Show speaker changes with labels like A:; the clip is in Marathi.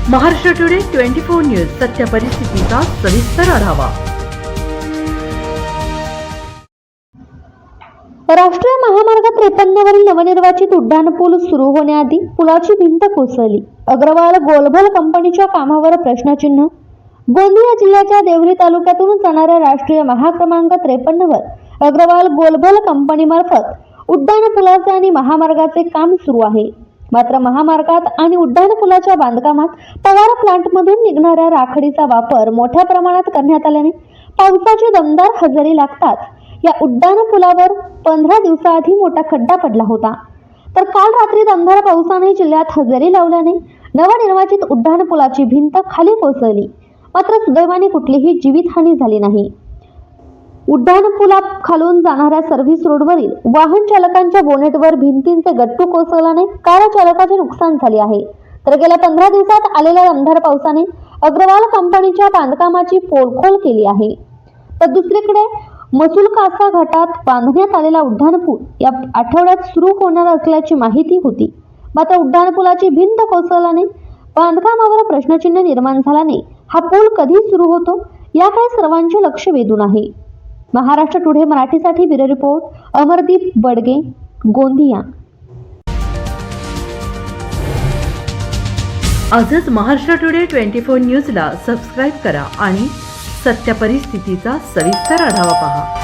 A: महाराष्ट्र टुडे 24 न्यूज सत्य परिस्थितीचा सविस्तर आढावा।
B: राष्ट्रीय महामार्ग 53 वरील नवनिर्वाचित उड्डाणपूल सुरू होण्याआधी पुलाची भिंत कोसळली। अग्रवाल गोलभल कंपनीच्या कामावर प्रश्नचिन्ह। गोंदिया जिल्ह्याच्या देवरी तालुक्यातून जाणाऱ्या राष्ट्रीय महाक्रमांक 53 वर अग्रवाल गोलभल कंपनीमार्फत उड्डाणपुलाचे आणि महामार्गाचे काम सुरू आहे। मात्र महामार्गात आणि उड्डाणपुलाच्या बांधकामात पवार प्लांटमधून निघणाऱ्या राखडीचा वापर मोठ्या प्रमाणात करण्यात आल्याने पावसाची दमदार हजेरी लागताच या उड्डाणपुलावर 15 दिवसाआधी मोठा खड्डा पडला होता। तर काल रात्री दमदार पावसाने जिल्ह्यात हजेरी लावल्याने नवनिर्वाचित उड्डाणपुलाची भिंत खाली कोसळली। मात्र सुदैवाने कुठलीही जीवितहानी झाली नाही। उड्डाणपुला खालून जाणाऱ्या सर्व्हिस रोडवरील वाहन चालकांच्या बोनेटवर भिंतींचे गट्टू कोसळल्याने कार चालकाचे नुकसान झाले आहे। तर गेल्या 15 दिवसात आलेल्या दमदार पावसाने अग्रवाल कंपनीच्या बांधकामाची पोलखोल केली आहे। तर दुसरीकडे मसूलकासा घाटात बांधण्यात आलेला उड्डाणपूल या आठवड्यात सुरू होणार असल्याची माहिती होती। मात्र उड्डाणपुलाची भिंत कोसळल्याने बांधकामावर प्रश्नचिन्ह निर्माण झाल्याने हा पूल कधी सुरू होतो याकडे सर्वांचे लक्ष वेधून आहे। महाराष्ट्र टुडे मराठीसाठी ब्युरो रिपोर्ट अमरदीप बडगे, गोंदिया।
A: आजच महाराष्ट्र टुडे 24 न्यूजला सबस्क्राईब करा आणि सत्य परिस्थितीचा सविस्तर आढावा पहा।